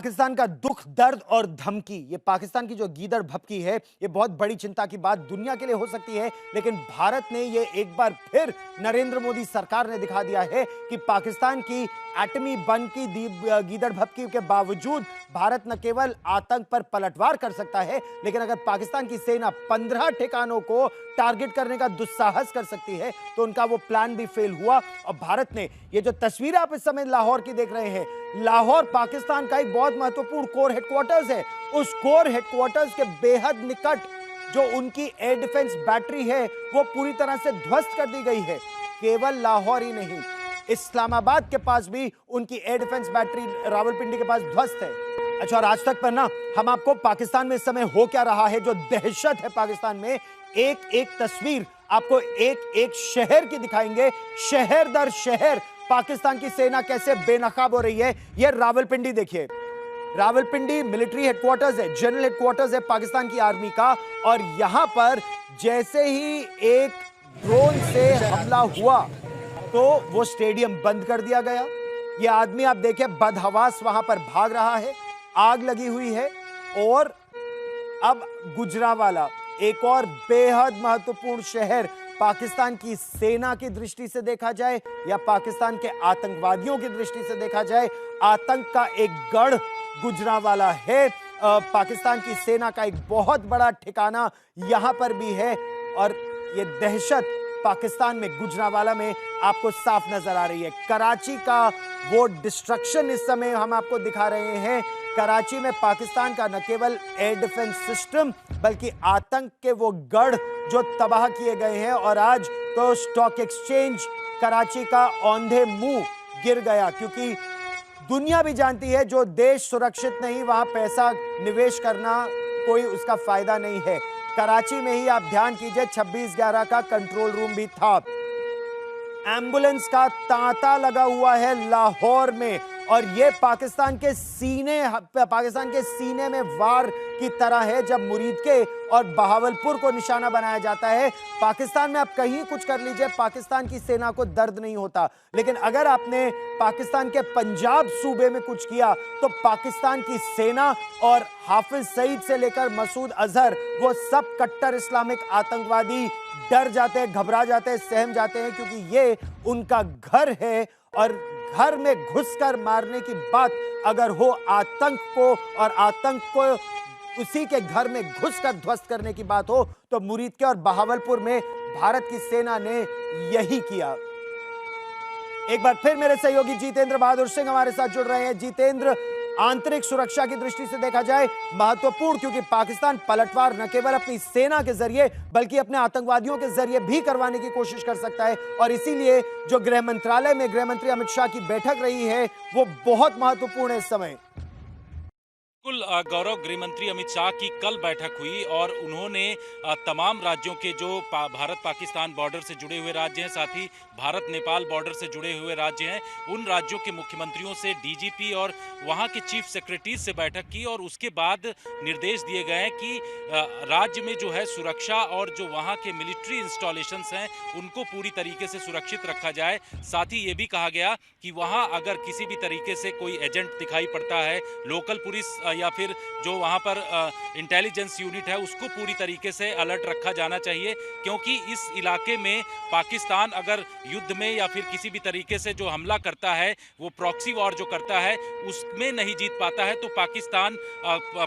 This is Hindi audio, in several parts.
पाकिस्तान का दुख, दर्द और धमकी, ये पाकिस्तान की जो गीदड़ भभकी है, ये बहुत बड़ी चिंता की बात दुनिया के लिए हो सकती है। लेकिन भारत ने ये एक बार फिर, नरेंद्र मोदी सरकार ने दिखा दिया है कि पाकिस्तान की एटमी बम की गीदड़ भभकी के बावजूद भारत न केवल आतंक पर पलटवार कर सकता है, लेकिन अगर पाकिस्तान की सेना 15 ठिकानों को टारगेट करने का दुस्साहस कर सकती है, तो उनका वो प्लान भी फेल हुआ। और भारत ने, ये जो तस्वीर आप इस समय लाहौर की देख रहे हैं, लाहौर पाकिस्तान का एक बहुत महत्वपूर्ण कोर हेडक्वार्टर्स है। उस कोर हेडक्वार्टर्स के बेहद निकट जो उनकी एयर डिफेंस बैटरी है, वो पूरी तरह से ध्वस्त कर दी गई है। केवल लाहौर ही नहीं, इस्लामाबाद के पास भी उनकी एयर डिफेंस बैटरी रावलपिंडी के पास ध्वस्त है। अच्छा, और आज तक पर ना हम आपको पाकिस्तान में इस समय हो क्या रहा है, जो दहशत है पाकिस्तान में, एक एक तस्वीर आपको एक एक शहर की दिखाएंगे। शहर दर शहर पाकिस्तान की सेना कैसे बेनकाब हो रही है। यह रावलपिंडी देखिए, रावलपिंडी मिलिट्री हेडक्वार्टर्स है, जनरल हेडक्वार्टर्स है पाकिस्तान की आर्मी का। और यहां पर जैसे ही एक ड्रोन से हमला हुआ तो वो स्टेडियम बंद कर दिया गया। ये आदमी आप देखें, बदहवास वहां पर भाग रहा है, आग लगी हुई है। और अब गुजरांवाला, एक और बेहद महत्वपूर्ण शहर, पाकिस्तान की सेना की दृष्टि से देखा जाए या पाकिस्तान के आतंकवादियों की दृष्टि से देखा जाए, आतंक का एक गढ़ गुजरांवाला है। पाकिस्तान की सेना का एक बहुत बड़ा ठिकाना यहां पर भी है। और यह दहशत पाकिस्तान में, गुजरांवाला में आपको साफ नजर आ रही है। कराची का वो डिस्ट्रक्शन इस समय हम आपको दिखा रहे हैं। कराची में पाकिस्तान का न केवल एयर डिफेंस सिस्टम, बल्कि आतंक के वो गढ़ जो तबाह किए गए हैं। और आज तो स्टॉक एक्सचेंज कराची का औंधे मुंह गिर गया, क्योंकि दुनिया भी जानती है जो देश सुरक्षित नहीं, वहां पैसा निवेश करना कोई उसका फायदा नहीं है। कराची में ही आप ध्यान कीजिए, 26/11 का कंट्रोल रूम भी था। एम्बुलेंस का तांता लगा हुआ है लाहौर में। और यह पाकिस्तान के सीने में वार की तरह है, जब मुरीदके और बहावलपुर को निशाना बनाया जाता है। पाकिस्तान में आप कहीं कुछ कर लीजिए, पाकिस्तान की सेना को दर्द नहीं होता। लेकिन अगर आपने पाकिस्तान के पंजाब सूबे में कुछ किया, तो पाकिस्तान की सेना और हाफिज सईद से लेकर मसूद अजहर, वो सब कट्टर इस्लामिक आतंकवादी डर जाते हैं, घबरा जाते हैं, सहम जाते हैं, क्योंकि ये उनका घर है। और घर में घुसकर मारने की बात अगर हो, आतंक को और आतंक को उसी के घर में घुसकर ध्वस्त करने की बात हो, तो मुरीदके और बहावलपुर में भारत की सेना ने यही किया। एक बार फिर मेरे सहयोगी जितेंद्र बहादुर सिंह हमारे साथ जुड़ रहे हैं। जितेंद्र, आंतरिक सुरक्षा की दृष्टि से देखा जाए महत्वपूर्ण, क्योंकि पाकिस्तान पलटवार न केवल अपनी सेना के जरिए बल्कि अपने आतंकवादियों के जरिए भी करवाने की कोशिश कर सकता है। और इसीलिए जो गृह मंत्रालय में गृह मंत्री अमित शाह की बैठक रही है, वो बहुत महत्वपूर्ण है इस समय। बिल्कुल गौरव, गृह मंत्री अमित शाह की कल बैठक हुई और उन्होंने तमाम राज्यों के जो भारत पाकिस्तान बॉर्डर से जुड़े हुए राज्य हैं, साथ ही भारत नेपाल बॉर्डर से जुड़े हुए राज्य हैं, उन राज्यों के मुख्यमंत्रियों से, डीजीपी और वहां के चीफ सेक्रेटरीज से बैठक की। और उसके बाद निर्देश दिए गए हैं कि राज्य में जो है सुरक्षा और जो वहां के मिलिट्री इंस्टॉलेशंस हैं, उनको पूरी तरीके से सुरक्षित रखा जाए। साथ ही ये भी कहा गया कि वहां अगर किसी भी तरीके से कोई एजेंट दिखाई पड़ता है, लोकल पुलिस या फिर जो वहां पर इंटेलिजेंस यूनिट है, उसको पूरी तरीके से अलर्ट रखा जाना चाहिए। क्योंकि इस इलाके में पाकिस्तान अगर युद्ध में या फिर किसी भी तरीके से जो हमला करता है, वो प्रॉक्सी वॉर जो करता है, उसमें नहीं जीत पाता है, तो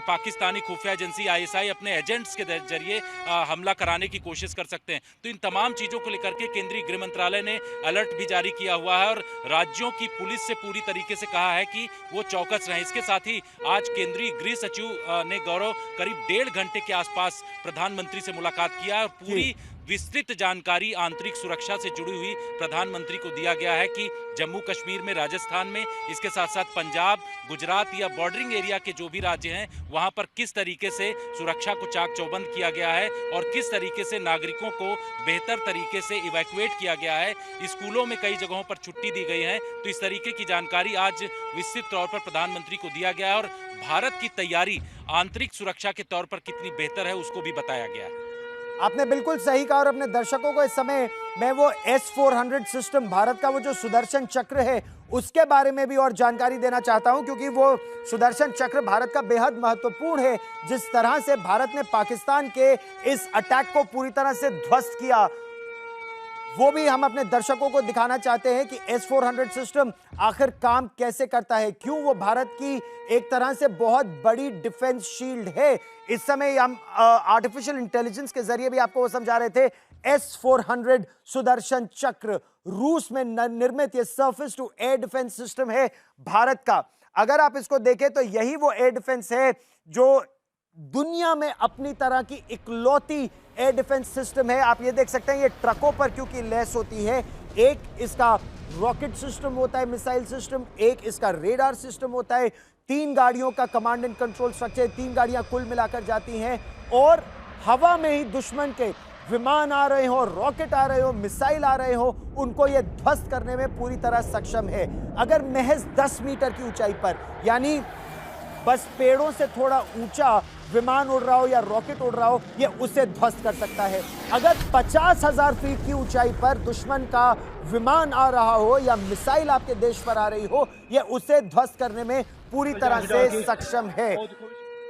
पाकिस्तानी खुफिया एजेंसी ISI अपने एजेंट्स के जरिए हमला कराने की कोशिश कर सकते हैं। तो इन तमाम चीजों को लेकर के केंद्रीय गृह मंत्रालय ने अलर्ट भी जारी किया हुआ है और राज्यों की पुलिस से पूरी तरीके से कहा है कि वो चौकस रहें। इसके साथ ही आज केंद्रीय गृह सचिव ने गौरव करीब 1.5 घंटे के आसपास प्रधानमंत्री से मुलाकात किया और पूरी विस्तृत जानकारी आंतरिक सुरक्षा से जुड़ी हुई प्रधानमंत्री को दिया गया है कि जम्मू कश्मीर में, राजस्थान में, इसके साथ साथ पंजाब, गुजरात या बॉर्डरिंग एरिया के जो भी राज्य हैं, वहां पर किस तरीके से सुरक्षा को चाक चौबंद किया गया है और किस तरीके से नागरिकों को बेहतर तरीके से इवैक्यूएट किया गया है। स्कूलों में कई जगहों पर छुट्टी दी गई है। तो इस तरीके की जानकारी आज विस्तृत तौर पर प्रधानमंत्री को दिया गया है और भारत की तैयारी आंतरिक सुरक्षा के तौर पर कितनी बेहतर है, उसको भी बताया गया है। आपने बिल्कुल सही कहा। और अपने दर्शकों को इस समय मैं वो S-400 सिस्टम, भारत का वो जो सुदर्शन चक्र है, उसके बारे में भी और जानकारी देना चाहता हूं, क्योंकि वो सुदर्शन चक्र भारत का बेहद महत्वपूर्ण है। जिस तरह से भारत ने पाकिस्तान के इस अटैक को पूरी तरह से ध्वस्त किया, वो भी हम अपने दर्शकों को दिखाना चाहते हैं कि S-400 सिस्टम आखिर काम कैसे करता है, क्यों वो भारत की एक तरह से बहुत बड़ी डिफेंस शील्ड है। इस समय हम आर्टिफिशियल इंटेलिजेंस के जरिए भी आपको वो समझा रहे थे। S-400 सुदर्शन चक्र रूस में निर्मित ये surface to air defence system है भारत का। अगर आप इसको देखें तो यही वो एयर डिफेंस है जो दुनिया में अपनी तरह की इकलौती एयर डिफेंस सिस्टम है। आप ये देख सकते हैं, ये ट्रकों पर क्योंकि लैस होती है। एक इसका रॉकेट सिस्टम होता है, मिसाइल सिस्टम, एक इसका रेडार सिस्टम होता है, 3 गाड़ियों का कमांड एंड कंट्रोल स्ट्रक्चर, 3 गाड़ियां कुल मिलाकर जाती हैं और हवा में ही दुश्मन के विमान आ रहे हो, रॉकेट आ रहे हो, मिसाइल आ रहे हो, उनको यह ध्वस्त करने में पूरी तरह सक्षम है। अगर महज 10 मीटर की ऊंचाई पर, यानी बस पेड़ों से थोड़ा ऊंचा विमान उड़ रहा हो या रॉकेट उड़ रहा हो, ये उसे ध्वस्त कर सकता है। अगर 50,000 फीट की ऊंचाई पर दुश्मन का विमान आ रहा हो या मिसाइल आपके देश पर आ रही हो, ये उसे ध्वस्त करने में पूरी तरह से सक्षम है।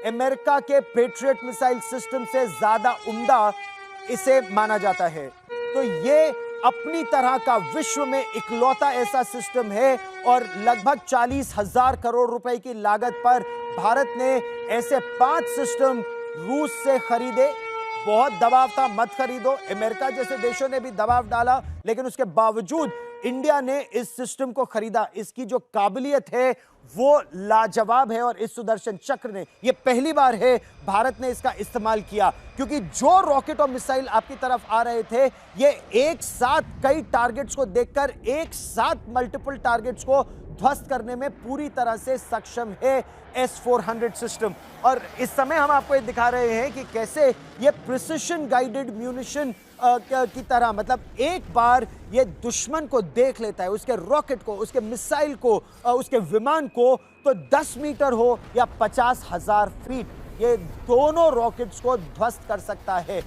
अमेरिका के पेट्रियट मिसाइल सिस्टम से ज्यादा उम्दा इसे माना जाता है। तो ये अपनी तरह का विश्व में इकलौता ऐसा सिस्टम है और लगभग 40,000 करोड़ रुपए की लागत पर भारत ने ऐसे 5 सिस्टम रूस से खरीदे। बहुत दबाव था, मत खरीदो, अमेरिका जैसे देशों ने भी दबाव डाला, लेकिन उसके बावजूद इंडिया ने इस सिस्टम को खरीदा। इसकी जो काबिलियत है वो लाजवाब है और इस सुदर्शन चक्र ने, ये पहली बार है भारत ने इसका इस्तेमाल किया, क्योंकि जो रॉकेट और मिसाइल आपकी तरफ आ रहे थे, ये एक साथ कई टारगेट्स को देखकर एक साथ मल्टीपल टारगेट्स को ध्वस्त करने में पूरी तरह से सक्षम है S-400 सिस्टम। और इस समय हम आपको ये दिखा रहे हैं कि कैसे ये प्रिसिशन गाइडेड म्यूनिशन की तरह, मतलब एक बार ये दुश्मन को देख लेता है, उसके रॉकेट को, उसके मिसाइल को, उसके विमान को, तो 10 मीटर हो या 50,000 फीट, ये दोनों रॉकेट्स को ध्वस्त कर सकता है।